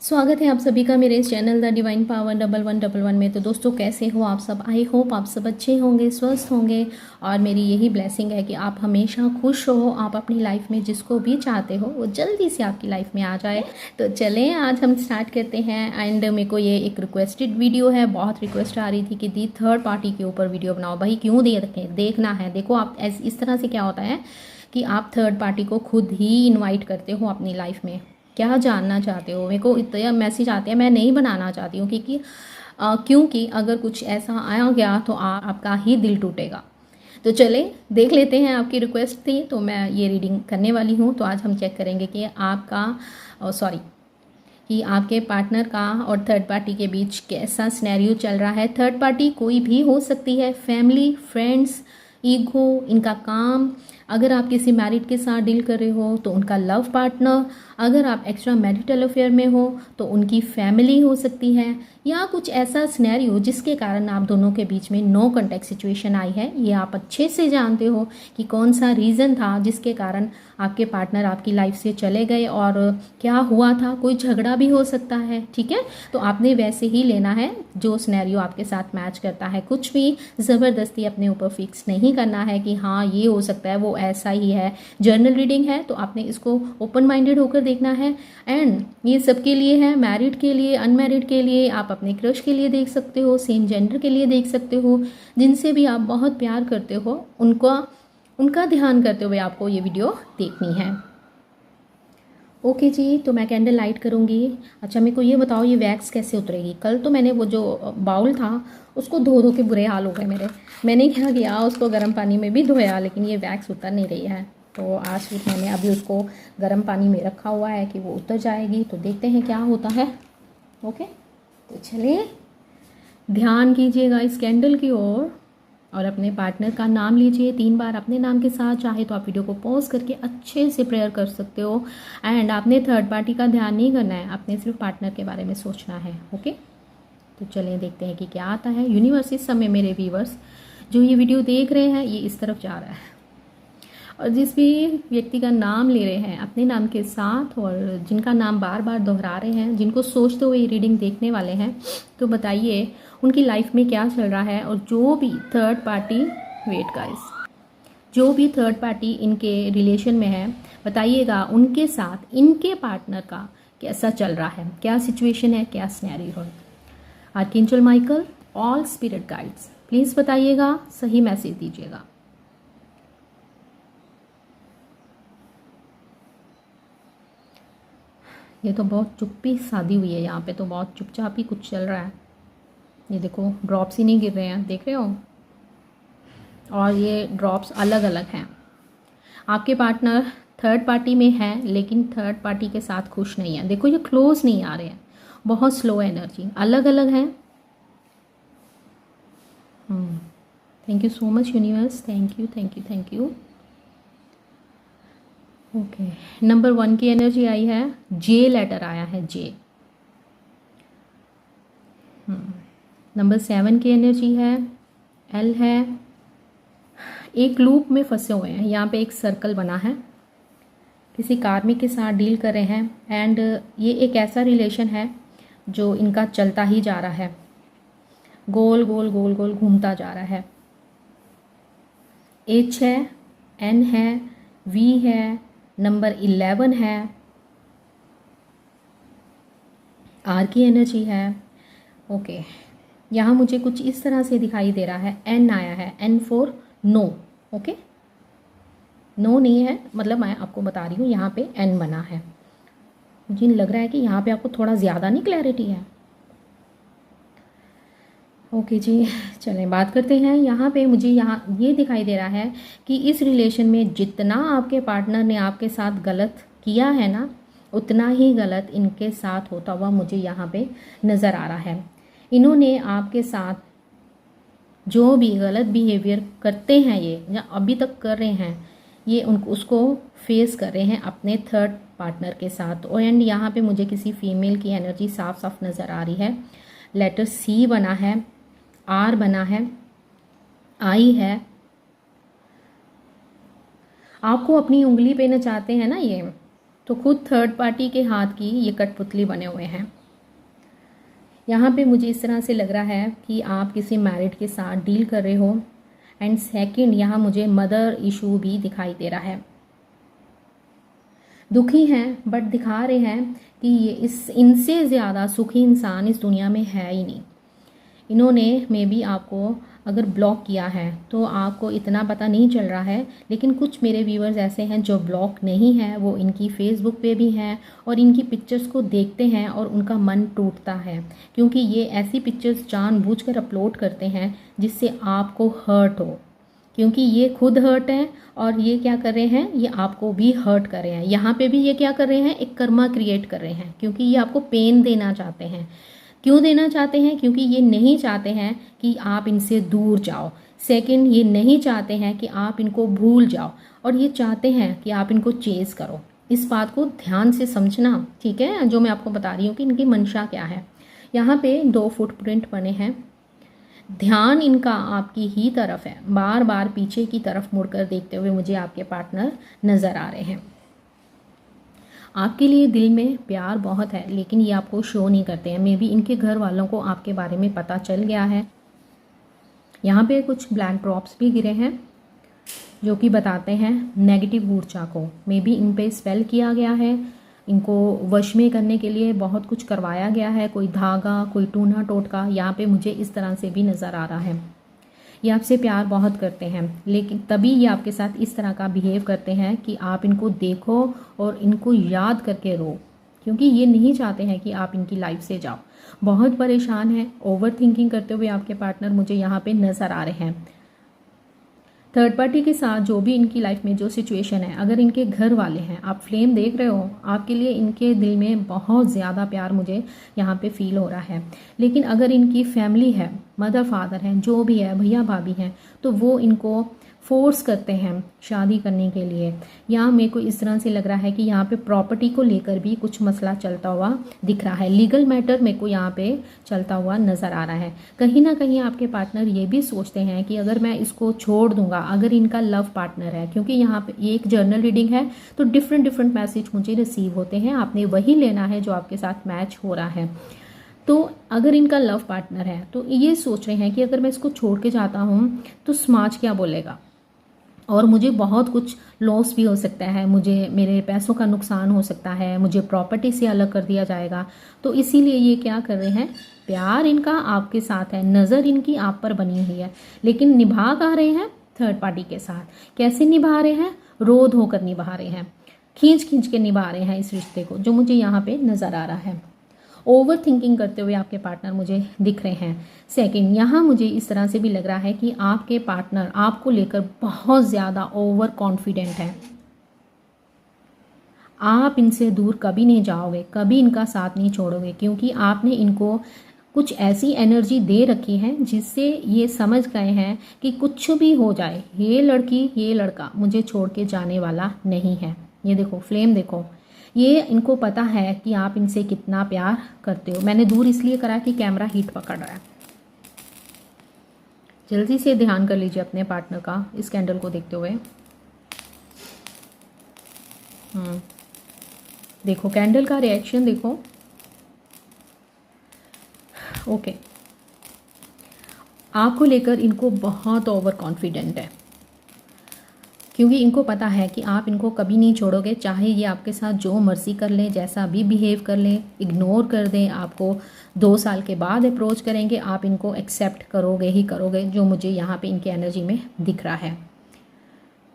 स्वागत है आप सभी का मेरे इस चैनल द डिवाइन पावर 1111 में। तो दोस्तों कैसे हो आप सब। आई होप आप सब अच्छे होंगे, स्वस्थ होंगे और मेरी यही ब्लेसिंग है कि आप हमेशा खुश हो। आप अपनी लाइफ में जिसको भी चाहते हो वो जल्दी से आपकी लाइफ में आ जाए। तो चलें आज हम स्टार्ट करते हैं। एंड मेरे को ये एक रिक्वेस्टेड वीडियो है, बहुत रिक्वेस्ट आ रही थी कि दी थर्ड पार्टी के ऊपर वीडियो बनाओ। भाई क्यों देखना है। देखो आप इस तरह से क्या होता है कि आप थर्ड पार्टी को खुद ही इन्वाइट करते हो अपनी लाइफ में। क्या जानना चाहते हो। मेरे को इतना मैसेज आते हैं, मैं नहीं बनाना चाहती हूँ क्योंकि अगर कुछ ऐसा आया गया तो आपका ही दिल टूटेगा। तो चले देख लेते हैं, आपकी रिक्वेस्ट थी तो मैं ये रीडिंग करने वाली हूँ। तो आज हम चेक करेंगे कि कि आपके पार्टनर का और थर्ड पार्टी के बीच कैसा सिनेरियो चल रहा है। थर्ड पार्टी कोई भी हो सकती है, फैमिली, फ्रेंड्स, ईगो, इनका काम। अगर आप किसी मैरिड के साथ डील कर रहे हो तो उनका लव पार्टनर। अगर आप एक्स्ट्रा मैरिटल अफेयर में हो तो उनकी फैमिली हो सकती है, या कुछ ऐसा सिनेरियो जिसके कारण आप दोनों के बीच में नो कॉन्टैक्ट सिचुएशन आई है। ये आप अच्छे से जानते हो कि कौन सा रीज़न था जिसके कारण आपके पार्टनर आपकी लाइफ से चले गए और क्या हुआ था। कोई झगड़ा भी हो सकता है, ठीक है। तो आपने वैसे ही लेना है जो सिनेरियो आपके साथ मैच करता है। कुछ भी ज़बरदस्ती अपने ऊपर फिक्स नहीं करना है कि हाँ ये हो सकता है, वो ऐसा ही है। जर्नल रीडिंग है तो आपने इसको ओपन माइंडेड होकर देखना है। एंड ये सबके लिए है, मैरिड के लिए, अनमैरिड के लिए, आप अपने क्रश के लिए देख सकते हो, सेम जेंडर के लिए देख सकते हो, जिनसे भी आप बहुत प्यार करते हो उनका ध्यान करते हुए आपको ये वीडियो देखनी है। ओके जी, तो मैं कैंडल लाइट करूँगी। अच्छा मेरे को ये बताओ ये वैक्स कैसे उतरेगी। कल तो मैंने वो जो बाउल था उसको धो धो के बुरे हाल हो गए मेरे। मैंने क्या किया, उसको गर्म पानी में भी धोया लेकिन ये वैक्स उतर नहीं रही है। तो आज फिर मैंने अभी उसको गर्म पानी में रखा हुआ है कि वो उतर जाएगी। तो देखते हैं क्या होता है। ओके तो चलिए ध्यान कीजिएगा इस कैंडल की ओर और अपने पार्टनर का नाम लीजिए 3 बार अपने नाम के साथ। चाहे तो आप वीडियो को पॉज करके अच्छे से प्रेयर कर सकते हो। एंड आपने थर्ड पार्टी का ध्यान नहीं करना है, आपने सिर्फ पार्टनर के बारे में सोचना है। ओके तो चलिए देखते हैं कि क्या आता है। यूनिवर्स इस समय मेरे व्यूवर्स जो ये वीडियो देख रहे हैं ये इस तरफ जा रहा है और जिस भी व्यक्ति का नाम ले रहे हैं अपने नाम के साथ और जिनका नाम बार बार दोहरा रहे हैं, जिनको सोचते हुए ये रीडिंग देखने वाले हैं, तो बताइए उनकी लाइफ में क्या चल रहा है। और जो भी थर्ड पार्टी जो भी थर्ड पार्टी इनके रिलेशन में है, बताइएगा उनके साथ इनके पार्टनर का कैसा चल रहा है, क्या सिचुएशन है, क्या सिनेरियो है। Archangel Michael, all spirit guides please बताइएगा, सही मैसेज दीजिएगा। ये तो बहुत चुप्पी सादी हुई है, यहाँ पे तो बहुत चुपचाप ही कुछ चल रहा है। ये देखो ड्रॉप्स ही नहीं गिर रहे हैं, देख रहे हो। और ये ड्रॉप्स अलग अलग हैं। आपके पार्टनर थर्ड पार्टी में है लेकिन थर्ड पार्टी के साथ खुश नहीं है। देखो ये क्लोज नहीं आ रहे हैं, बहुत स्लो एनर्जी, अलग अलग है। Thank you so much universe, thank you thank you thank you. Okay number 1 की एनर्जी आई है, जे लेटर आया है, जे। नंबर 7 की एनर्जी है, एल है। एक लूप में फंसे हुए हैं, यहाँ पे एक सर्कल बना है, किसी कार्मिक के साथ डील कर रहे हैं। एंड ये एक ऐसा रिलेशन है जो इनका चलता ही जा रहा है, गोल गोल गोल गोल घूमता जा रहा है। एच है, एन है, वी है, नंबर 11 है, आर की एनर्जी है। ओके यहाँ मुझे कुछ इस तरह से दिखाई दे रहा है, एन आया है, N for no. Okay no नहीं है, मतलब मैं आपको बता रही हूँ यहाँ पे एन बना है। मुझे लग रहा है कि यहाँ पे आपको थोड़ा ज़्यादा नहीं क्लैरिटी है। ओके जी चलें बात करते हैं। यहाँ पे मुझे यहाँ ये दिखाई दे रहा है कि इस रिलेशन में जितना आपके पार्टनर ने आपके साथ गलत किया है ना, उतना ही गलत इनके साथ होता हुआ मुझे यहाँ पे नज़र आ रहा है। इन्होंने आपके साथ जो भी गलत बिहेवियर करते हैं ये या अभी तक कर रहे हैं, ये उसको फेस कर रहे हैं अपने थर्ड पार्टनर के साथ। एंड यहाँ पे मुझे किसी फीमेल की एनर्जी साफ साफ नज़र आ रही है। लेटर सी बना है, आर बना है, आई है। आपको अपनी उंगली पे नचाते हैं ना ये, तो खुद थर्ड पार्टी के हाथ की ये कठपुतली बने हुए हैं। यहाँ पे मुझे इस तरह से लग रहा है कि आप किसी मैरिड के साथ डील कर रहे हो। एंड सेकंड, यहाँ मुझे मदर इशू भी दिखाई दे रहा है। दुखी हैं बट दिखा रहे हैं कि ये इनसे ज़्यादा सुखी इंसान इस दुनिया में है ही नहीं। इन्होंने मे बी आपको अगर ब्लॉक किया है तो आपको इतना पता नहीं चल रहा है, लेकिन कुछ मेरे व्यूअर्स ऐसे हैं जो ब्लॉक नहीं है, वो इनकी फेसबुक पे भी हैं और इनकी पिक्चर्स को देखते हैं और उनका मन टूटता है, क्योंकि ये ऐसी पिक्चर्स जानबूझकर अपलोड करते हैं जिससे आपको हर्ट हो, क्योंकि ये खुद हर्ट हैं और ये क्या कर रहे हैं, ये आपको भी हर्ट कर रहे हैं। यहाँ पे भी ये क्या कर रहे हैं, एक कर्मा क्रिएट कर रहे हैं, क्योंकि ये आपको पेन देना चाहते हैं। क्यों देना चाहते हैं? क्योंकि ये नहीं चाहते हैं कि आप इनसे दूर जाओ। सेकंड, ये नहीं चाहते हैं कि आप इनको भूल जाओ, और ये चाहते हैं कि आप इनको चेज़ करो। इस बात को ध्यान से समझना, ठीक है, जो मैं आपको बता रही हूँ कि इनकी मंशा क्या है। यहाँ पे 2 फुटप्रिंट बने हैं। ध्यान इनका आपकी ही तरफ है, बार बार पीछे की तरफ मुड़कर देखते हुए मुझे आपके पार्टनर नज़र आ रहे हैं। आपके लिए दिल में प्यार बहुत है, लेकिन ये आपको शो नहीं करते हैं। मे बी इनके घर वालों को आपके बारे में पता चल गया है। यहाँ पे कुछ ब्लैक ड्रॉप्स भी गिरे हैं जो कि बताते हैं नेगेटिव ऊर्जा को। मे बी इन पे स्पेल किया गया है, इनको वश में करने के लिए बहुत कुछ करवाया गया है, कोई धागा, कोई टूना टोटका। यहाँ पे मुझे इस तरह से भी नज़र आ रहा है। ये आपसे प्यार बहुत करते हैं, लेकिन तभी ये आपके साथ इस तरह का बिहेव करते हैं कि आप इनको देखो और इनको याद करके रो, क्योंकि ये नहीं चाहते हैं कि आप इनकी लाइफ से जाओ। बहुत परेशान है, ओवर थिंकिंग करते हुए आपके पार्टनर मुझे यहाँ पे नज़र आ रहे हैं। थर्ड पार्टी के साथ जो भी इनकी लाइफ में जो सिचुएशन है, अगर इनके घर वाले हैं, आप फ्लेम देख रहे हो, आपके लिए इनके दिल में बहुत ज़्यादा प्यार मुझे यहाँ पे फील हो रहा है। लेकिन अगर इनकी फैमिली है, मदर फादर हैं, जो भी है, भैया भाभी हैं, तो वो इनको फोर्स करते हैं शादी करने के लिए। यहाँ मेरे को इस तरह से लग रहा है कि यहाँ पे प्रॉपर्टी को लेकर भी कुछ मसला चलता हुआ दिख रहा है। लीगल मैटर मेरे को यहाँ पे चलता हुआ नज़र आ रहा है। कहीं ना कहीं आपके पार्टनर ये भी सोचते हैं कि अगर मैं इसको छोड़ दूंगा, अगर इनका लव पार्टनर है, क्योंकि यहाँ पे ये एक जर्नल रीडिंग है तो डिफरेंट मैसेज मुझे रिसीव होते हैं, आपने वही लेना है जो आपके साथ मैच हो रहा है। तो अगर इनका लव पार्टनर है तो ये सोच रहे हैं कि अगर मैं इसको छोड़ के जाता हूँ तो समाज क्या बोलेगा, और मुझे बहुत कुछ लॉस भी हो सकता है, मुझे मेरे पैसों का नुकसान हो सकता है, मुझे प्रॉपर्टी से अलग कर दिया जाएगा। तो इसीलिए ये क्या कर रहे हैं, प्यार इनका आपके साथ है, नज़र इनकी आप पर बनी हुई है, लेकिन निभा कहाँ रहे हैं, थर्ड पार्टी के साथ। कैसे निभा रहे हैं, रोध होकर निभा रहे हैं, खींच खींच के निभा रहे हैं इस रिश्ते को, जो मुझे यहाँ पे नज़र आ रहा है। ओवर थिंकिंग करते हुए आपके पार्टनर मुझे दिख रहे हैं। सेकंड, यहाँ मुझे इस तरह से भी लग रहा है कि आपके पार्टनर आपको लेकर बहुत ज़्यादा ओवर कॉन्फिडेंट है। आप इनसे दूर कभी नहीं जाओगे, कभी इनका साथ नहीं छोड़ोगे, क्योंकि आपने इनको कुछ ऐसी एनर्जी दे रखी है जिससे ये समझ गए हैं कि कुछ भी हो जाए, ये लड़की ये लड़का मुझे छोड़ के जाने वाला नहीं है। ये देखो फ्लेम, देखो, ये इनको पता है कि आप इनसे कितना प्यार करते हो। मैंने दूर इसलिए करा कि कैमरा हीट पकड़ रहा है। जल्दी से ध्यान कर लीजिए अपने पार्टनर का इस कैंडल को देखते हुए। देखो कैंडल का रिएक्शन देखो। ओके, आपको लेकर इनको बहुत ओवर कॉन्फिडेंट है, क्योंकि इनको पता है कि आप इनको कभी नहीं छोड़ोगे, चाहे ये आपके साथ जो मर्जी कर लें, जैसा भी बिहेव कर लें, इग्नोर कर दें, आपको 2 साल के बाद अप्रोच करेंगे, आप इनको एक्सेप्ट करोगे ही करोगे, जो मुझे यहाँ पे इनकी एनर्जी में दिख रहा है।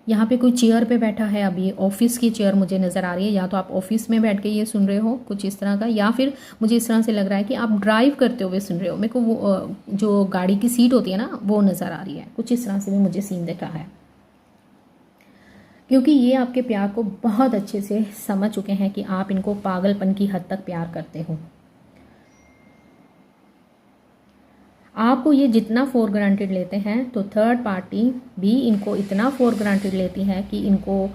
यहाँ पे कोई चेयर पे बैठा है, अभी ऑफिस की चेयर मुझे नज़र आ रही है, या तो आप ऑफिस में बैठ के ये सुन रहे हो कुछ इस तरह का, या फिर मुझे इस तरह से लग रहा है कि आप ड्राइव करते हुए सुन रहे हो। मेरे को वो जो गाड़ी की सीट होती है ना, वो नज़र आ रही है। कुछ इस तरह से भी मुझे सीन दिख रहा है, क्योंकि ये आपके प्यार को बहुत अच्छे से समझ चुके हैं कि आप इनको पागलपन की हद तक प्यार करते हो। आपको ये जितना फॉर ग्रांटेड लेते हैं, तो थर्ड पार्टी भी इनको इतना फॉर ग्रांटेड लेती है कि इनको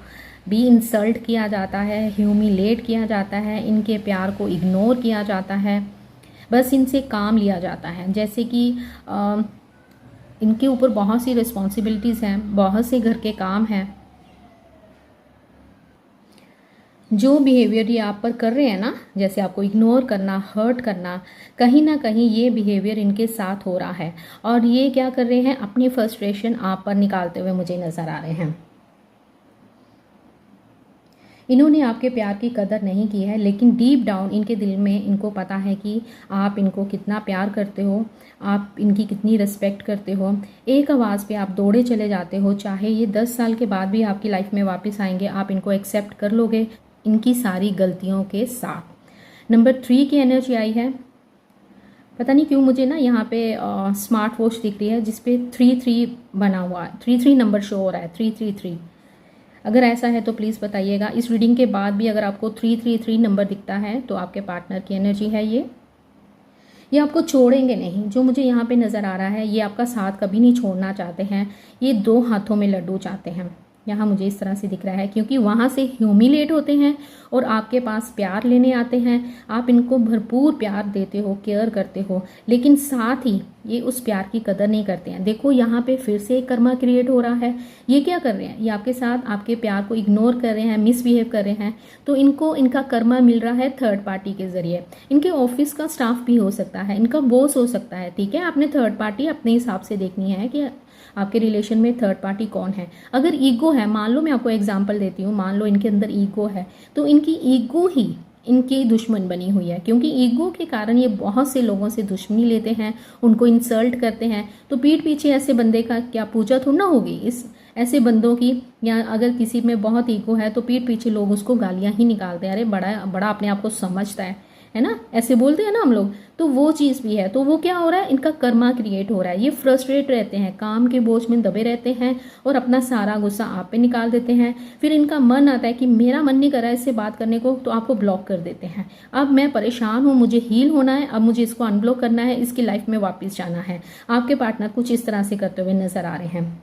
भी इंसल्ट किया जाता है, ह्यूमिलेट किया जाता है, इनके प्यार को इग्नोर किया जाता है, बस इनसे काम लिया जाता है। जैसे कि इनके ऊपर बहुत सी रिस्पॉन्सिबिलिटीज़ हैं, बहुत से घर के काम हैं, जो बिहेवियर ये आप पर कर रहे हैं ना, जैसे आपको इग्नोर करना, हर्ट करना, कहीं ना कहीं ये बिहेवियर इनके साथ हो रहा है और ये क्या कर रहे हैं, अपनी फ्रस्ट्रेशन आप पर निकालते हुए मुझे नज़र आ रहे हैं। इन्होंने आपके प्यार की कदर नहीं की है, लेकिन डीप डाउन इनके दिल में इनको पता है कि आप इनको कितना प्यार करते हो, आप इनकी कितनी रिस्पेक्ट करते हो। एक आवाज़ पे आप दौड़े चले जाते हो, चाहे ये 10 साल के बाद भी आपकी लाइफ में वापस आएंगे, आप इनको एक्सेप्ट कर लोगे इनकी सारी गलतियों के साथ। नंबर 3 की एनर्जी आई है। पता नहीं क्यों मुझे ना यहाँ पे स्मार्ट वॉच दिख रही है जिसपे 33 बना हुआ है, 33 नंबर शो हो रहा है, 333। अगर ऐसा है तो प्लीज़ बताइएगा। इस रीडिंग के बाद भी अगर आपको 333 नंबर दिखता है तो आपके पार्टनर की एनर्जी है ये आपको छोड़ेंगे नहीं। जो मुझे यहाँ पे नज़र आ रहा है, ये आपका साथ कभी नहीं छोड़ना चाहते हैं, ये 2 हाथों में लड्डू चाहते हैं। यहाँ मुझे इस तरह से दिख रहा है, क्योंकि वहाँ से ह्यूमिलेट होते हैं और आपके पास प्यार लेने आते हैं। आप इनको भरपूर प्यार देते हो, केयर करते हो, लेकिन साथ ही ये उस प्यार की कदर नहीं करते हैं। देखो यहाँ पे फिर से एक कर्मा क्रिएट हो रहा है। ये क्या कर रहे हैं, ये आपके साथ आपके प्यार को इग्नोर कर रहे हैं, मिसबिहेव कर रहे हैं, तो इनको इनका कर्मा मिल रहा है थर्ड पार्टी के जरिए। इनके ऑफिस का स्टाफ भी हो सकता है, इनका बॉस हो सकता है, ठीक है। आपने थर्ड पार्टी अपने हिसाब से देखनी है कि आपके रिलेशन में थर्ड पार्टी कौन है। अगर ईगो है, मान लो मैं आपको एग्जांपल देती हूँ, मान लो इनके अंदर ईगो है, तो इनकी ईगो ही इनकी दुश्मन बनी हुई है, क्योंकि ईगो के कारण ये बहुत से लोगों से दुश्मनी लेते हैं, उनको इंसल्ट करते हैं। तो पीठ पीछे ऐसे बंदे का क्या पूजा थोड़ा ना होगी इस ऐसे बंदों की, या अगर किसी में बहुत ईगो है तो पीठ पीछे लोग उसको गालियां ही निकालते हैं, अरे बड़ा बड़ा अपने आप को समझता है ना, ऐसे बोलते हैं ना हम लोग। तो वो चीज़ भी है। तो वो क्या हो रहा है, इनका कर्मा क्रिएट हो रहा है। ये फ्रस्ट्रेट रहते हैं, काम के बोझ में दबे रहते हैं और अपना सारा गुस्सा आप पे निकाल देते हैं। फिर इनका मन आता है कि मेरा मन नहीं कर रहा है इससे बात करने को, तो आपको ब्लॉक कर देते हैं। अब मैं परेशान हूँ, मुझे हील होना है, अब मुझे इसको अनब्लॉक करना है, इसकी लाइफ में वापस जाना है। आपके पार्टनर कुछ इस तरह से करते हुए नजर आ रहे हैं।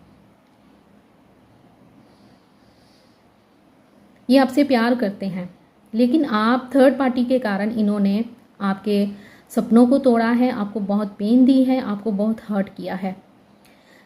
ये आपसे प्यार करते हैं, लेकिन आप थर्ड पार्टी के कारण इन्होंने आपके सपनों को तोड़ा है, आपको बहुत पेन दी है, आपको बहुत हर्ट किया है।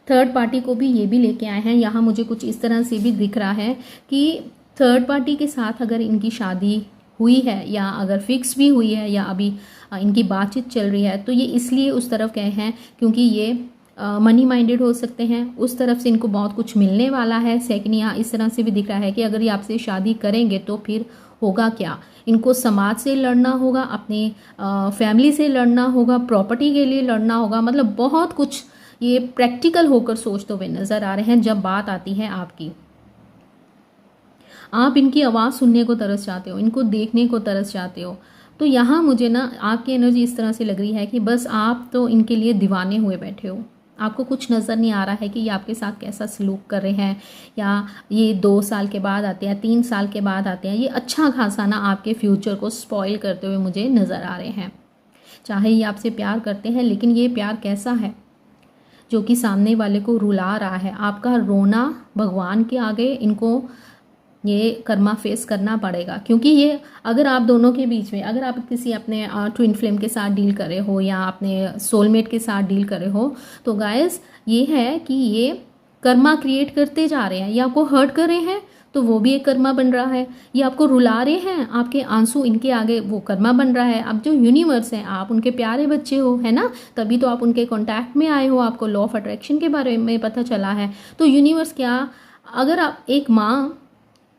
थर्ड पार्टी को भी ये भी लेके आए हैं। यहाँ मुझे कुछ इस तरह से भी दिख रहा है कि थर्ड पार्टी के साथ अगर इनकी शादी हुई है या अगर फिक्स भी हुई है या अभी इनकी बातचीत चल रही है, तो ये इसलिए उस तरफ गए हैं क्योंकि ये मनी माइंडेड हो सकते हैं, उस तरफ से इनको बहुत कुछ मिलने वाला है। सेकंड, यहाँ इस तरह से भी दिख रहा है कि अगर ये आपसे शादी करेंगे तो फिर होगा क्या, इनको समाज से लड़ना होगा, अपनी फैमिली से लड़ना होगा, प्रॉपर्टी के लिए लड़ना होगा, मतलब बहुत कुछ ये प्रैक्टिकल होकर सोचते हुए नजर आ रहे हैं। जब बात आती है आपकी, आप इनकी आवाज़ सुनने को तरस जाते हो, इनको देखने को तरस जाते हो। तो यहाँ मुझे ना आपकी एनर्जी इस तरह से लग रही है कि बस आप तो इनके लिए दीवाने हुए बैठे हो। आपको कुछ नज़र नहीं आ रहा है कि ये आपके साथ कैसा सलूक कर रहे हैं, या ये 2 साल के बाद आते हैं, 3 साल के बाद आते हैं, ये अच्छा खासा ना आपके फ्यूचर को स्पॉइल करते हुए मुझे नज़र आ रहे हैं। चाहे ये आपसे प्यार करते हैं, लेकिन ये प्यार कैसा है जो कि सामने वाले को रुला रहा है। आपका रोना भगवान के आगे इनको ये कर्मा फेस करना पड़ेगा, क्योंकि ये अगर आप दोनों के बीच में, अगर आप किसी अपने ट्विन फ्लेम के साथ डील कर रहे हो या अपने सोलमेट के साथ डील कर रहे हो, तो गाइस ये है कि ये कर्मा क्रिएट करते जा रहे हैं। ये आपको हर्ट कर रहे हैं तो वो भी एक कर्मा बन रहा है, ये आपको रुला रहे हैं, आपके आंसू इनके आगे वो कर्मा बन रहा है। अब जो यूनिवर्स है, आप उनके प्यारे बच्चे हो, है ना, तभी तो आप उनके कॉन्टैक्ट में आए हो, आपको लॉ ऑफ अट्रैक्शन के बारे में पता चला है। तो यूनिवर्स क्या, अगर आप एक माँ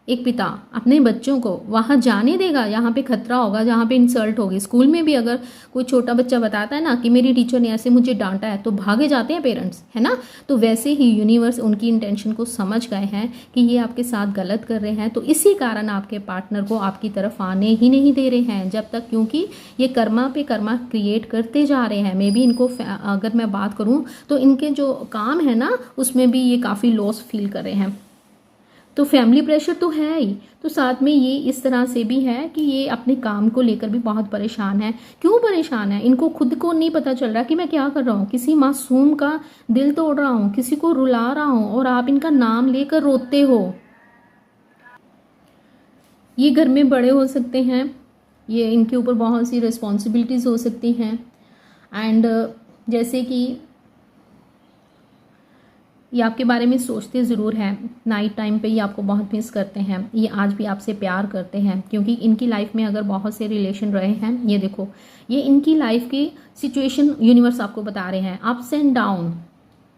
एक पिता अपने बच्चों को वहाँ जाने देगा यहाँ पे खतरा होगा, जहाँ पे इंसल्ट होगी। स्कूल में भी अगर कोई छोटा बच्चा बताता है ना कि मेरी टीचर ने ऐसे मुझे डांटा है, तो भागे जाते हैं पेरेंट्स, है ना। तो वैसे ही यूनिवर्स उनकी इंटेंशन को समझ गए हैं कि ये आपके साथ गलत कर रहे हैं, तो इसी कारण आपके पार्टनर को आपकी तरफ आने ही नहीं दे रहे हैं जब तक, क्योंकि ये कर्मा पे कर्मा क्रिएट करते जा रहे हैं। मे बी इनको अगर मैं बात करूँ तो इनके जो काम है ना उसमें भी ये काफ़ी लॉस फील कर रहे हैं। तो फैमिली प्रेशर तो है ही, तो साथ में ये इस तरह से भी है कि ये अपने काम को लेकर भी बहुत परेशान है। क्यों परेशान है, इनको खुद को नहीं पता चल रहा कि मैं क्या कर रहा हूँ। किसी मासूम का दिल तोड़ रहा हूँ, किसी को रुला रहा हूँ और आप इनका नाम लेकर रोते हो। ये घर में बड़े हो सकते हैं, ये इनके ऊपर बहुत सी रिस्पॉन्सिबिलिटीज़ हो सकती हैं, एंड जैसे कि ये आपके बारे में सोचते ज़रूर हैं, नाइट टाइम पे ये आपको बहुत मिस करते हैं, ये आज भी आपसे प्यार करते हैं, क्योंकि इनकी लाइफ में अगर बहुत से रिलेशन रहे हैं, ये देखो ये इनकी लाइफ की सिचुएशन यूनिवर्स आपको बता रहे हैं, अप्स एंड डाउन,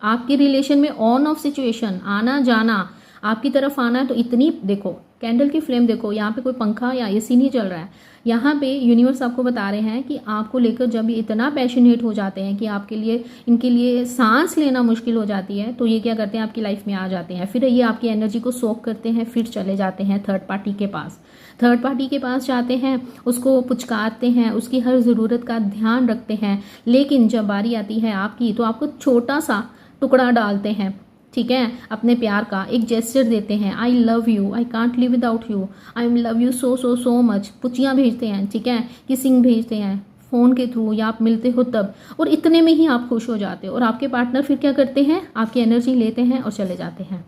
आपके रिलेशन में ऑन ऑफ सिचुएशन, आना जाना, आपकी तरफ आना है तो इतनी देखो कैंडल की फ्लेम देखो, यहाँ पे कोई पंखा या एसी नहीं चल रहा है, यहाँ पे यूनिवर्स आपको बता रहे हैं कि आपको लेकर जब ये इतना पैशनेट हो जाते हैं कि आपके लिए इनके लिए सांस लेना मुश्किल हो जाती है, तो ये क्या करते हैं आपकी लाइफ में आ जाते हैं, फिर ये आपकी एनर्जी को सोक करते हैं, फिर चले जाते हैं थर्ड पार्टी के पास। थर्ड पार्टी के पास जाते हैं, उसको पुचकारते हैं, उसकी हर ज़रूरत का ध्यान रखते हैं, लेकिन जब बारी आती है आपकी तो आपको छोटा सा टुकड़ा डालते हैं, ठीक है, अपने प्यार का एक जेस्चर देते हैं, I love you, I can't live without you, I love you so so so much, पुचियाँ भेजते हैं, ठीक है, किसिंग भेजते हैं फ़ोन के थ्रू या आप मिलते हो तब, और इतने में ही आप खुश हो जाते हो। और आपके पार्टनर फिर क्या करते हैं, आपकी एनर्जी लेते हैं और चले जाते हैं।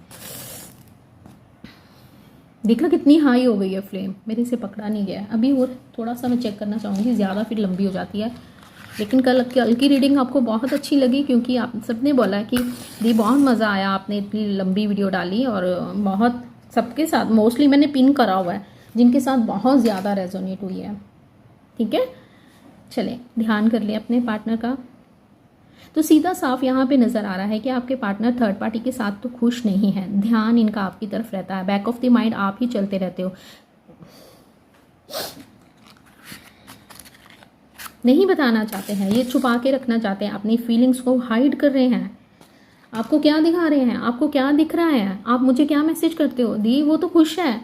देखा कितनी हाई हो गई है फ्लेम, मेरे से पकड़ा नहीं गया अभी, और थोड़ा सा मैं चेक करना चाहूँगी, ज़्यादा फिर लंबी हो जाती है। लेकिन कल की रीडिंग आपको बहुत अच्छी लगी, क्योंकि आप सबने बोला कि दी बहुत मज़ा आया, आपने इतनी लंबी वीडियो डाली, और बहुत सबके साथ मोस्टली मैंने पिन करा हुआ है जिनके साथ बहुत ज़्यादा रेजोनेट हुई है। ठीक है, चले ध्यान कर ले अपने पार्टनर का। तो सीधा साफ यहाँ पे नज़र आ रहा है कि आपके पार्टनर थर्ड पार्टी के साथ तो खुश नहीं है, ध्यान इनका आपकी तरफ रहता है, बैक ऑफ द माइंड आप ही चलते रहते हो, नहीं बताना चाहते हैं, ये छुपा के रखना चाहते हैं, अपनी फीलिंग्स को हाइड कर रहे हैं। आपको क्या दिखा रहे हैं, आपको क्या दिख रहा है, आप मुझे क्या मैसेज करते हो, दी वो तो खुश है,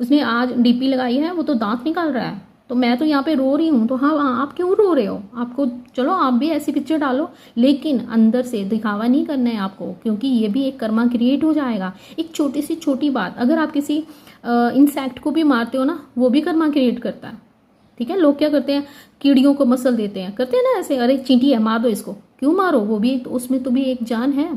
उसने आज डीपी लगाई है, वो तो दांत निकाल रहा है, तो मैं तो यहाँ पे रो रही हूँ, तो हाँ आप क्यों रो रहे हो, आपको चलो आप भी ऐसी पिक्चर डालो, लेकिन अंदर से दिखावा नहीं करना है आपको, क्योंकि ये भी एक कर्मा क्रिएट हो जाएगा। एक छोटी सी छोटी बात, अगर आप किसी इंसेक्ट को भी मारते हो ना, वो भी कर्मा क्रिएट करता है। ठीक है, लोग क्या करते हैं, कीड़ियों को मसल देते हैं, करते हैं ना ऐसे, अरे चींटी है मार दो इसको, क्यों मारो, वो भी तो उसमें तो भी एक जान है,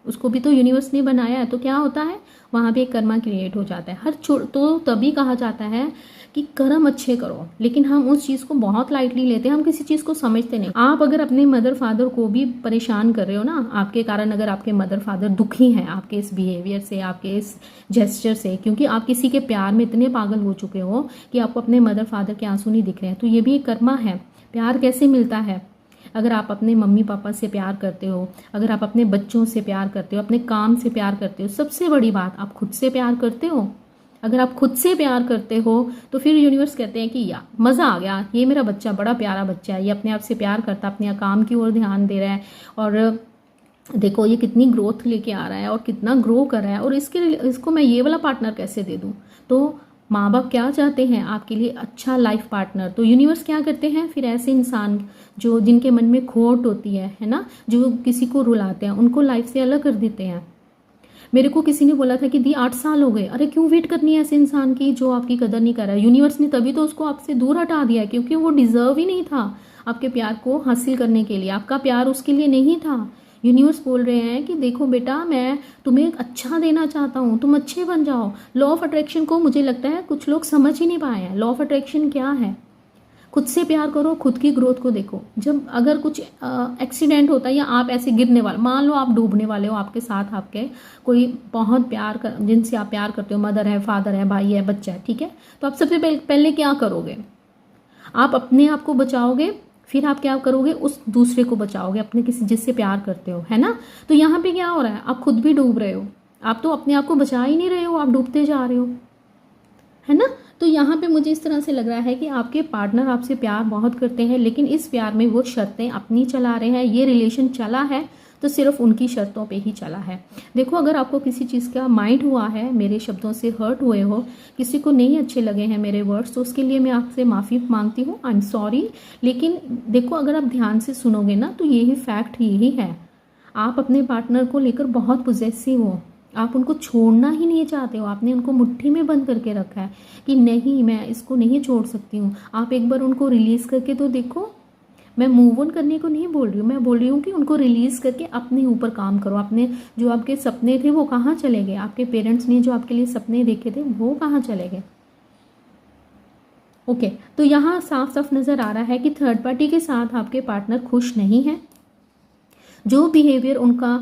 उसको भी तो यूनिवर्स ने बनाया है, तो क्या होता है वहाँ भी एक कर्मा क्रिएट हो जाता है। तो तभी कहा जाता है कि कर्म अच्छे करो, लेकिन हम उस चीज़ को बहुत लाइटली लेते हैं, हम किसी चीज़ को समझते नहीं। आप अगर अपने मदर फादर को भी परेशान कर रहे हो ना, आपके कारण अगर आपके मदर फादर दुखी हैं आपके इस बिहेवियर से, आपके इस जेस्चर से, क्योंकि आप किसी के प्यार में इतने पागल हो चुके हो कि आपको अपने मदर फादर के आंसू नहीं दिख रहे हैं, तो ये भी एक कर्मा है। प्यार कैसे मिलता है, अगर आप अपने मम्मी पापा से प्यार करते हो, अगर आप अपने बच्चों से प्यार करते हो, अपने काम से प्यार करते हो, सबसे बड़ी बात आप खुद से प्यार करते हो। अगर आप खुद से प्यार करते हो तो फिर यूनिवर्स कहते हैं कि या मज़ा आ गया, ये मेरा बच्चा बड़ा प्यारा बच्चा है, ये अपने आप से प्यार करता, अपने काम की ओर ध्यान दे रहा है, और देखो ये कितनी ग्रोथ लेके आ रहा है और कितना ग्रो कर रहा है, और इसको मैं ये वाला पार्टनर कैसे दे दूँ। तो माँ बाप क्या चाहते हैं, आपके लिए अच्छा लाइफ पार्टनर। तो यूनिवर्स क्या करते हैं, फिर ऐसे इंसान जो जिनके मन में खोट होती है ना, जो किसी को रुलाते हैं, उनको लाइफ से अलग कर देते हैं। मेरे को किसी ने बोला था कि दी 8 साल हो गए, अरे क्यों वेट करनी है ऐसे इंसान की जो आपकी कदर नहीं कर रहा है। यूनिवर्स ने तभी तो उसको आपसे दूर हटा दिया है, क्योंकि वो डिजर्व ही नहीं था आपके प्यार को हासिल करने के लिए, आपका प्यार उसके लिए नहीं था। यूनिवर्स बोल रहे हैं कि देखो बेटा, मैं तुम्हें अच्छा देना चाहता हूँ, तुम अच्छे बन जाओ। लॉ ऑफ अट्रैक्शन को मुझे लगता है कुछ लोग समझ ही नहीं पाए हैं। लॉ ऑफ अट्रैक्शन क्या है, खुद से प्यार करो, खुद की ग्रोथ को देखो। जब अगर कुछ एक्सीडेंट होता है या आप ऐसे गिरने वाले, मान लो आप डूबने वाले हो, आपके साथ आपके कोई बहुत जिनसे आप प्यार करते हो, मदर है, फादर है, भाई है, बच्चा है, ठीक है, तो आप सबसे पहले क्या करोगे, आप अपने आप को बचाओगे, फिर आप क्या करोगे, उस दूसरे को बचाओगे, अपने किसी जिससे प्यार करते हो, है ना। तो यहाँ पे क्या हो रहा है, आप खुद भी डूब रहे हो, आप तो अपने आप को बचा ही नहीं रहे हो, आप डूबते जा रहे हो, है ना। तो यहाँ पे मुझे इस तरह से लग रहा है कि आपके पार्टनर आपसे प्यार बहुत करते हैं, लेकिन इस प्यार में वो शर्तें अपनी चला रहे हैं। ये रिलेशन चला है तो सिर्फ उनकी शर्तों पे ही चला है। देखो, अगर आपको किसी चीज़ का माइंड हुआ है, मेरे शब्दों से हर्ट हुए हो, किसी को नहीं अच्छे लगे हैं मेरे वर्ड्स, तो उसके लिए मैं आपसे माफ़ी मांगती हूँ, आई एम सॉरी। लेकिन देखो, अगर आप ध्यान से सुनोगे ना, तो यही फैक्ट यही है, आप अपने पार्टनर को लेकर बहुत पॉजेसिव हो, आप उनको छोड़ना ही नहीं चाहते हो, आपने उनको मुट्ठी में बंद करके रखा है कि नहीं, मैं इसको नहीं छोड़ सकती हूँ। आप एक बार उनको रिलीज़ करके तो देखो। मैं मूव ऑन करने को नहीं बोल रही हूँ, मैं बोल रही हूँ कि उनको रिलीज़ करके अपने ऊपर काम करो। अपने जो आपके सपने थे वो कहाँ चले गए, आपके पेरेंट्स ने जो आपके लिए सपने देखे थे वो कहाँ चले गए। ओके, तो यहाँ साफ साफ नज़र आ रहा है कि थर्ड पार्टी के साथ आपके पार्टनर खुश नहीं है। जो बिहेवियर उनका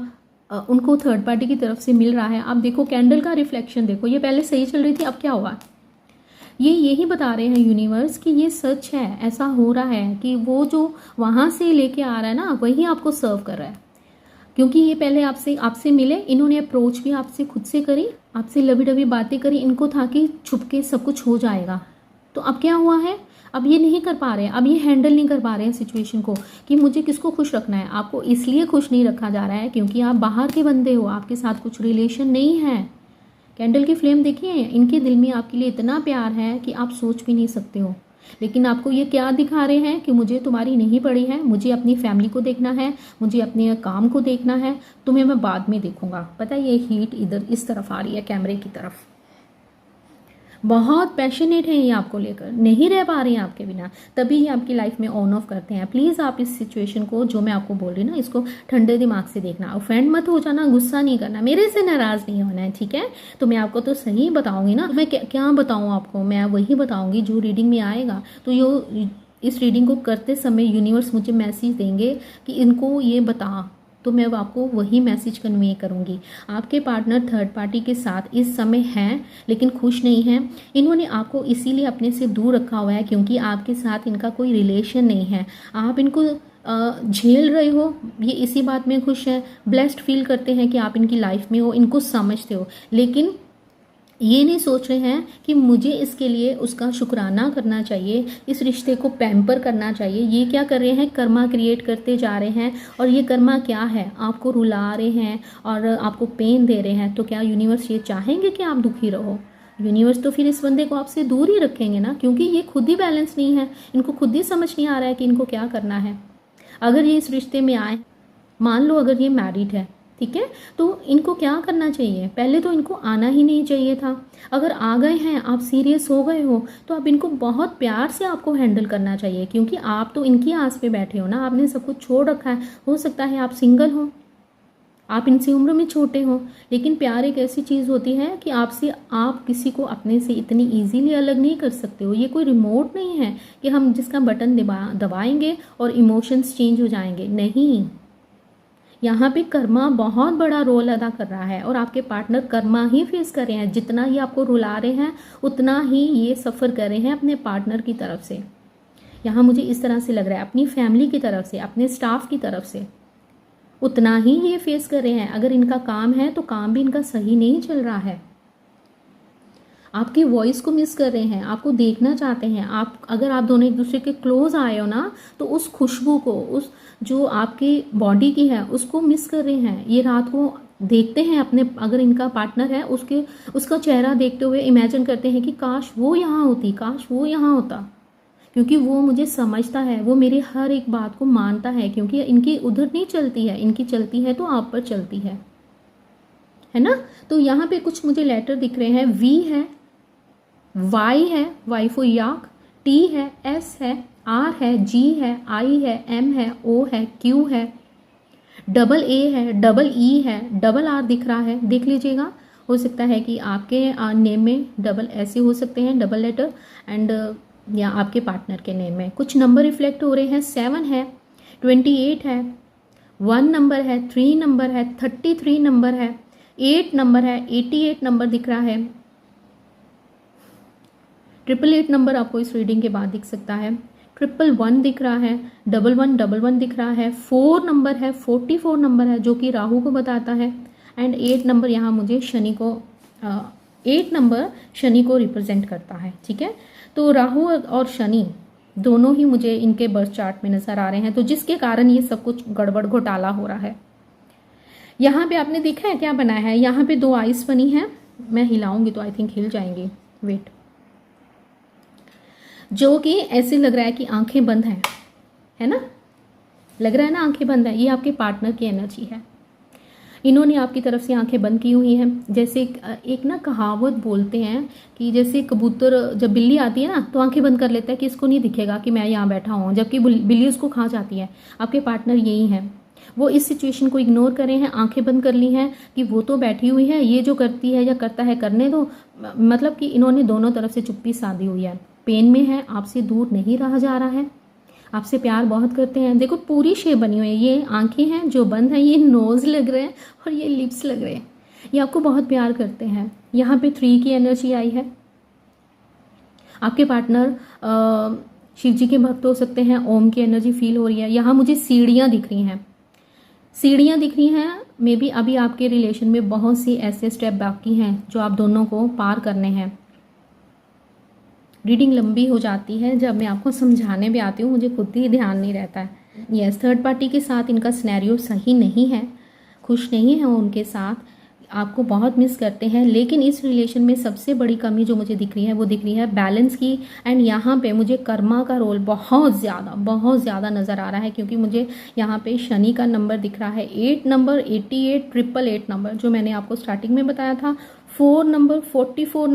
उनको थर्ड पार्टी की तरफ से मिल रहा है। आप देखो कैंडल का रिफ्लेक्शन देखो, ये पहले सही चल रही थी, अब क्या हुआ। ये यही बता रहे हैं यूनिवर्स कि ये सच है, ऐसा हो रहा है कि वो जो वहाँ से लेके आ रहा है ना, वही आपको सर्व कर रहा है। क्योंकि ये पहले आपसे मिले, इन्होंने अप्रोच भी आपसे खुद से करी, आपसे लवी डवी बातें करी, इनको था कि छुपके सब कुछ हो जाएगा। तो अब क्या हुआ है, अब ये नहीं कर पा रहे हैं, अब ये हैंडल नहीं कर पा रहे हैं सिचुएशन को कि मुझे किसको खुश रखना है। आपको इसलिए खुश नहीं रखा जा रहा है क्योंकि आप बाहर के बंदे हो, आपके साथ कुछ रिलेशन नहीं है। कैंडल की फ्लेम देखिए, इनके दिल में आपके लिए इतना प्यार है कि आप सोच भी नहीं सकते हो। लेकिन आपको ये क्या दिखा रहे हैं कि मुझे तुम्हारी नहीं पड़ी है, मुझे अपनी फैमिली को देखना है, मुझे अपने काम को देखना है, तुम्हें मैं बाद में देखूंगा। पता है ये हीट इधर इस तरफ आ रही है कैमरे की तरफ, बहुत पैशनेट है ये आपको लेकर, नहीं रह पा रही हैं आपके बिना, तभी ये आपकी लाइफ में ऑन ऑफ करते हैं। प्लीज़ आप इस सिचुएशन को, जो मैं आपको बोल रही ना, इसको ठंडे दिमाग से देखना, ऑफेंड मत हो जाना, गुस्सा नहीं करना, मेरे से नाराज़ नहीं होना है, ठीक है। तो मैं आपको तो सही बताऊंगी ना, मैं क्या बताऊँ आपको, मैं वही बताऊँगी जो रीडिंग में आएगा। तो इस रीडिंग को करते समय यूनिवर्स मुझे मैसेज देंगे कि इनको ये बता, तो मैं आपको वही मैसेज कन्वे करूँगी। आपके पार्टनर थर्ड पार्टी के साथ इस समय हैं लेकिन खुश नहीं हैं। इन्होंने आपको इसीलिए अपने से दूर रखा हुआ है क्योंकि आपके साथ इनका कोई रिलेशन नहीं है। आप इनको झेल रहे हो, ये इसी बात में खुश हैं, ब्लेस्ड फील करते हैं कि आप इनकी लाइफ में हो, इनको समझते हो, लेकिन ये नहीं सोच रहे हैं कि मुझे इसके लिए उसका शुक्राना करना चाहिए, इस रिश्ते को पैम्पर करना चाहिए। ये क्या कर रहे हैं, कर्मा क्रिएट करते जा रहे हैं। और ये कर्मा क्या है, आपको रुला रहे हैं और आपको पेन दे रहे हैं। तो क्या यूनिवर्स ये चाहेंगे कि आप दुखी रहो? यूनिवर्स तो फिर इस बंदे को आपसे दूर ही रखेंगे ना, क्योंकि ये खुद ही बैलेंस नहीं है, इनको खुद ही समझ नहीं आ रहा है कि इनको क्या करना है। अगर ये इस रिश्ते में आए, मान लो अगर ये मैरिड है, ठीक है, तो इनको क्या करना चाहिए, पहले तो इनको आना ही नहीं चाहिए था। अगर आ गए हैं, आप सीरियस हो गए हो, तो अब इनको बहुत प्यार से आपको हैंडल करना चाहिए, क्योंकि आप तो इनकी आस पे बैठे हो ना, आपने सब कुछ छोड़ रखा है। हो सकता है आप सिंगल हो, आप इनसे उम्र में छोटे हो, लेकिन प्यार एक ऐसी चीज़ होती है कि आप किसी को अपने से इतनी ईजीली अलग नहीं कर सकते हो। ये कोई रिमोट नहीं है कि हम जिसका बटन दबाएंगे और इमोशंस चेंज हो जाएंगे, नहीं। यहाँ पे कर्मा बहुत बड़ा रोल अदा कर रहा है और आपके पार्टनर कर्मा ही फेस कर रहे हैं। जितना ही आपको रुला रहे हैं उतना ही ये सफ़र कर रहे हैं अपने पार्टनर की तरफ से। यहाँ मुझे इस तरह से लग रहा है, अपनी फैमिली की तरफ से, अपने स्टाफ की तरफ से उतना ही ये फेस कर रहे हैं। अगर इनका काम है तो काम भी इनका सही नहीं चल रहा है। आपकी वॉइस को मिस कर रहे हैं, आपको देखना चाहते हैं। अगर आप दोनों एक दूसरे के क्लोज आए हो ना, तो उस खुशबू को, उस जो आपकी बॉडी की है, उसको मिस कर रहे हैं। ये रात को देखते हैं अपने, अगर इनका पार्टनर है उसका चेहरा देखते हुए इमेजिन करते हैं कि काश वो यहाँ होती, काश वो यहाँ होता, क्योंकि वो मुझे समझता है, वो मेरी हर एक बात को मानता है। क्योंकि इनकी उधर नहीं चलती है, इनकी चलती है तो आप पर चलती है ना। तो यहाँ पे कुछ मुझे लेटर दिख रहे हैं, वी है, वाई है, वाई फॉर याक, टी है, एस है, आर है, जी है, आई है, एम है, ओ है, क्यू है, डबल ए है, डबल ई है, डबल आर दिख रहा है, देख लीजिएगा। हो सकता है कि आपके नेम में डबल ऐसे हो सकते हैं, डबल लेटर, एंड या आपके पार्टनर के नेम में कुछ नंबर रिफ्लेक्ट हो रहे हैं। 7 है, 28 है, 1 नंबर है, 3 नंबर है, 33 नंबर है, 8 नंबर है, 88 नंबर दिख रहा है, 888 नंबर आपको इस रीडिंग के बाद दिख सकता है, 111 दिख रहा है, 1111 दिख रहा है, 4 नंबर है, 44 नंबर है जो कि राहु को बताता है, एंड 8 नंबर यहाँ मुझे शनि को 8 नंबर शनि को रिप्रेजेंट करता है, ठीक है। तो राहु और शनि दोनों ही मुझे इनके बर्थ चार्ट में नज़र आ रहे हैं, तो जिसके कारण ये सब कुछ गड़बड़ घोटाला हो रहा है। यहाँ पे आपने देखा है क्या बनाया है, यहाँ पे 2 आइस बनी है, मैं हिलाऊंगी तो आई थिंक हिल जाएंगी, वेट, जो कि ऐसे लग रहा है कि आंखें बंद हैं, है ना, लग रहा है ना आंखें बंद है। ये आपके पार्टनर की एनर्जी है, इन्होंने आपकी तरफ से आंखें बंद की हुई हैं। जैसे एक ना कहावत बोलते हैं कि जैसे कबूतर जब बिल्ली आती है ना तो आंखें बंद कर लेता है कि इसको नहीं दिखेगा कि मैं यहाँ बैठा हूँ, जबकि बिल्ली उसको खा जाती है। आपके पार्टनर यही हैं, वो इस सिचुएशन को इग्नोर कर रहे हैं, आंखें बंद कर ली हैं कि वो तो बैठी हुई है, ये जो करती है या करता है करने दो। मतलब कि इन्होंने दोनों तरफ से चुप्पी साधी हुई है, पेन में है, आपसे दूर नहीं रहा जा रहा है। आपसे प्यार बहुत करते हैं। देखो पूरी शेप बनी हुई है, ये आंखें हैं जो बंद हैं, ये नोज़ लग रहे हैं और ये लिप्स लग रहे हैं। ये आपको बहुत प्यार करते हैं। यहाँ पे 3 की एनर्जी आई है। आपके पार्टनर शिव जी के भक्त हो सकते हैं। ओम की एनर्जी फील हो रही है। यहाँ मुझे सीढ़ियाँ दिख रही हैं, सीढ़ियाँ दिख रही हैं। मे बी अभी आपके रिलेशन में बहुत सी ऐसे स्टेप बाकी हैं जो आप दोनों को पार करने हैं। रीडिंग लंबी हो जाती है जब मैं आपको समझाने भी आती हूँ, मुझे खुद ही ध्यान नहीं रहता है। यस, थर्ड पार्टी के साथ इनका सिनेरियो सही नहीं है, खुश नहीं है उनके साथ, आपको बहुत मिस करते हैं। लेकिन इस रिलेशन में सबसे बड़ी कमी जो मुझे दिख रही है वो दिख रही है बैलेंस की। एंड यहाँ पे मुझे कर्मा का रोल बहुत ज़्यादा नज़र आ रहा है, क्योंकि मुझे यहाँ पे शनि का नंबर दिख रहा है 8 नंबर, 88, 888 नंबर, जो मैंने आपको स्टार्टिंग में बताया था। 4 नंबर, 44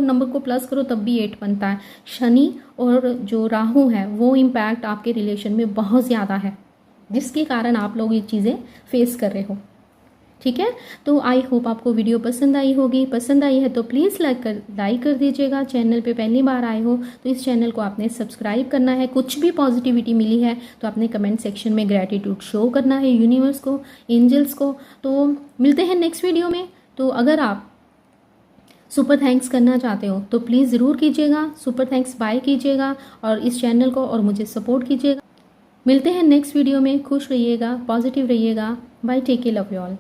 नंबर को प्लस करो तब भी 8 बनता है। शनि और जो राहु है वो इम्पैक्ट आपके रिलेशन में बहुत ज़्यादा है, जिसके कारण आप लोग ये चीज़ें फेस कर रहे हो। ठीक है, तो आई होप आपको वीडियो पसंद आई होगी। पसंद आई है तो प्लीज़ लाइक कर दीजिएगा। चैनल पे पहली बार आए हो तो इस चैनल को आपने सब्सक्राइब करना है। कुछ भी पॉजिटिविटी मिली है तो आपने कमेंट सेक्शन में ग्रैटिट्यूड शो करना है यूनिवर्स को, एंजल्स को। तो मिलते हैं नेक्स्ट वीडियो में। तो अगर आप सुपर थैंक्स करना चाहते हो तो प्लीज़ ज़रूर कीजिएगा, सुपर थैंक्स बाय कीजिएगा और इस चैनल को और मुझे सपोर्ट कीजिएगा। मिलते हैं नेक्स्ट वीडियो में। खुश रहिएगा, पॉजिटिव रहिएगा। Bye, take care, love you all.